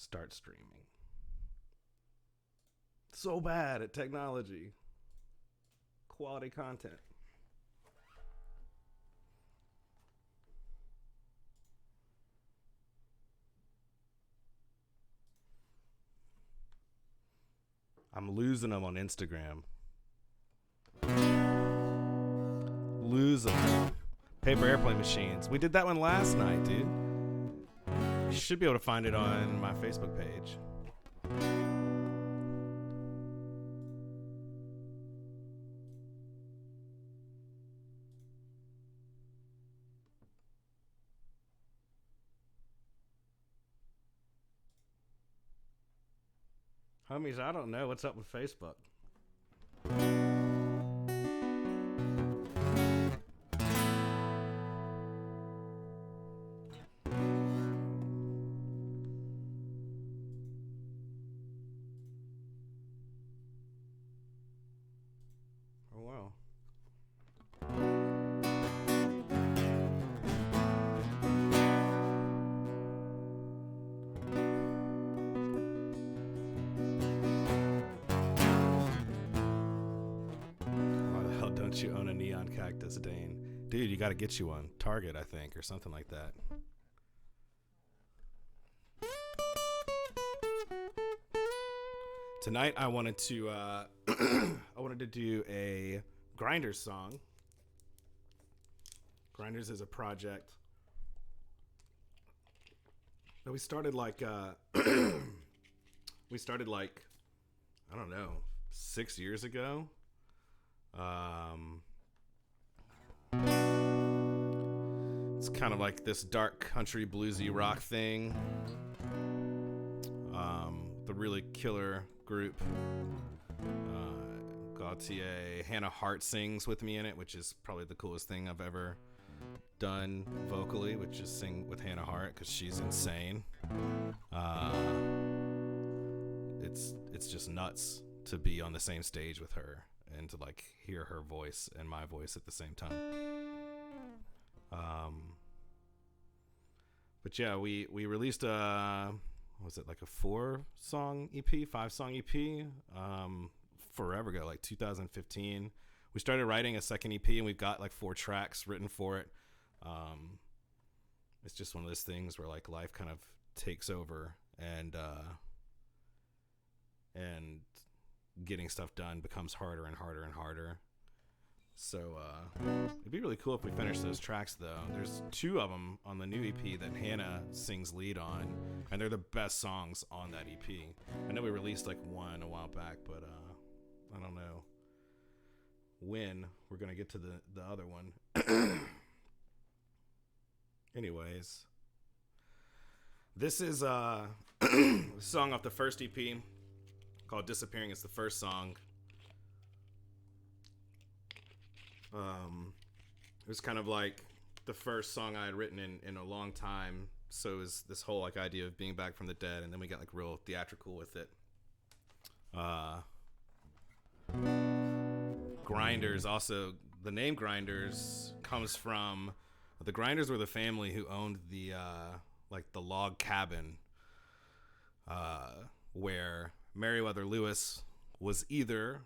start streaming. So bad at technology. Quality content. I'm losing them on Instagram. Losing them. Paper airplane machines. We did that one last night, dude. You should be able to find it on my Facebook page. Homies, I don't know what's up with Facebook. Oh, wow. Don't you own a neon cactus, Dane? Dude, you got to get you one. Target, I think, or something like that. Tonight, I wanted to do a Grinders song. Grinders is a project that we started like I don't know, 6 years ago. It's kind of like this dark country bluesy rock thing. The really killer group. Gautier, Hannah Hart sings with me in it, which is probably the coolest thing I've ever done vocally, which is sing with Hannah Hart because she's insane. It's just nuts to be on the same stage with her and to like hear her voice and my voice at the same time. But yeah, we released was it like a 4-song EP, 5-song EP, forever ago, like 2015. We started writing a second EP and we've got like 4 tracks written for it. It's just one of those things where like life kind of takes over and getting stuff done becomes harder and harder and harder. So it'd be really cool if we finish those tracks though. There's 2 of them on the new EP that Hannah sings lead on, and they're the best songs on that EP. I know we released like one a while back, but I don't know when we're gonna get to the other one. Anyways, this is a song off the first EP called Disappearing. It's the first song. It was kind of like the first song I had written in a long time. So it was this whole like idea of being back from the dead, and then we got like real theatrical with it. Grinders, also the name Grinders comes from the Grinders were the family who owned the like the log cabin where Meriwether Lewis was either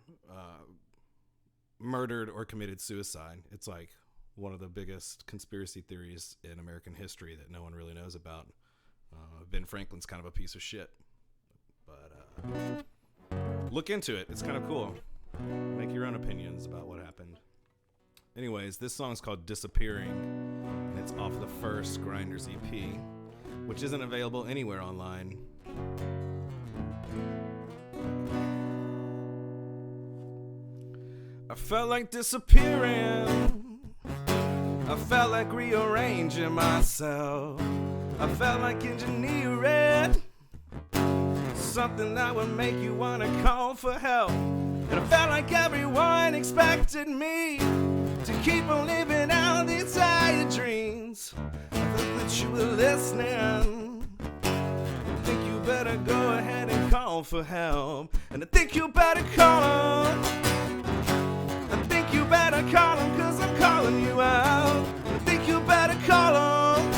murdered or committed suicide. It's like one of the biggest conspiracy theories in American history that no one really knows about. Ben Franklin's kind of a piece of shit, but look into it. It's kind of cool. Make your own opinions about what happened. Anyways, this song's called Disappearing, and it's off the first Grinders EP, which isn't available anywhere online. I felt like disappearing. I felt like rearranging myself. I felt like engineering something that would make you want to call for help. And I felt like everyone expected me to keep on living out these tired dreams. I thought that you were listening. I think you better go ahead and call for help. And I think you better call them. I think you better call them, cause I'm calling you out. I think you better call them.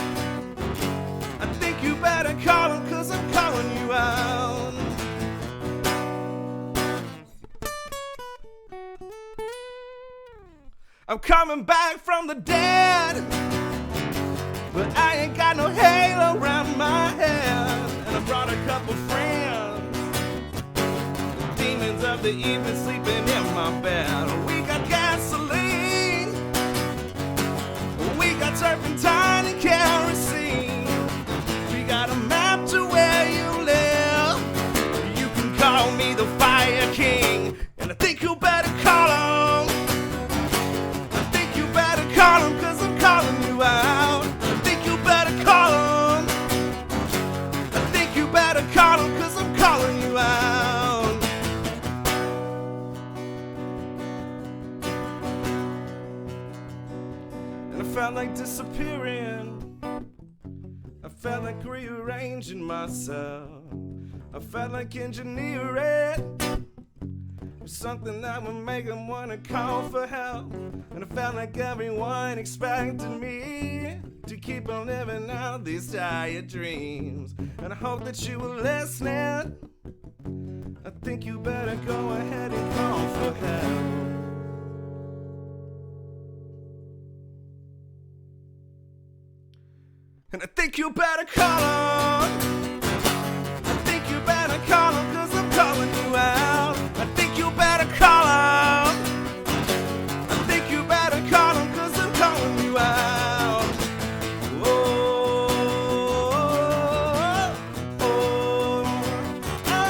I think you better call them, cause I'm calling you out. I'm coming back from the dead, but I ain't got no halo around my head. And I brought a couple friends, the demons of the evening sleeping in my bed. We got gasoline, we got turpentine and kerosene. We got a map to where you live. You can call me the Fire King, and I think you better call him. I think you better call him, 'cause I'm calling you out. I think you better call him. I think you better call him, 'cause I'm calling you out. And I felt like disappearing. I felt like rearranging myself. I felt like engineering something that would make them wanna call for help. And I felt like everyone expected me to keep on living out these tired dreams. And I hope that you were listening. I think you better go ahead and call for help. And I think you better call him. I think you better call him, 'cause I'm calling you out. I think you better call him. I think you better call him, 'cause I'm calling you out. Oh, oh, oh,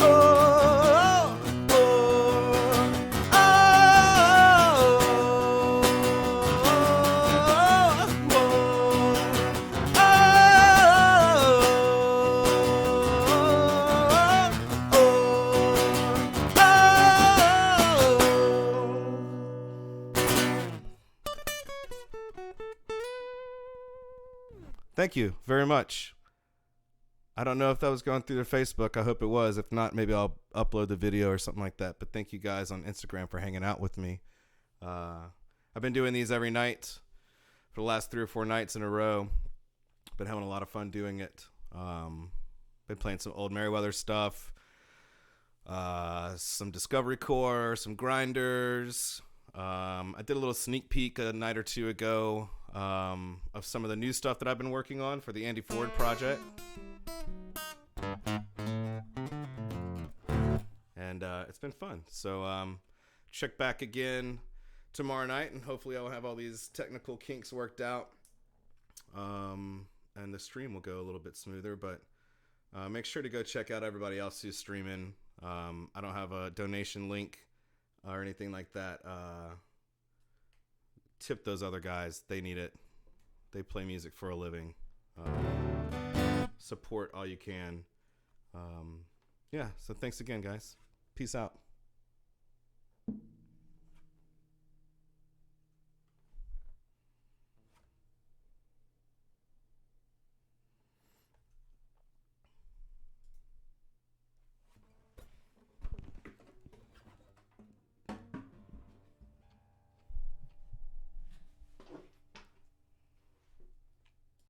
oh, oh, Thank you very much. I don't know if that was going through their Facebook. I hope it was. If not, maybe I'll upload the video or something like that. But thank you guys on Instagram for hanging out with me. I've been doing these every night for the last 3 or 4 nights in a row. Been having a lot of fun doing it. Been playing some old Merriweather stuff, some Discovery Core, some Grinders. I did a little sneak peek a night or two ago of some of the new stuff that I've been working on for the Andy Ford project. And it's been fun. So check back again tomorrow night, and hopefully I'll have all these technical kinks worked out. And the stream will go a little bit smoother, but make sure to go check out everybody else who's streaming. I don't have a donation link or anything like that. Tip those other guys. They need it. They play music for a living. Support all you can. Yeah, so thanks again, guys. Peace out.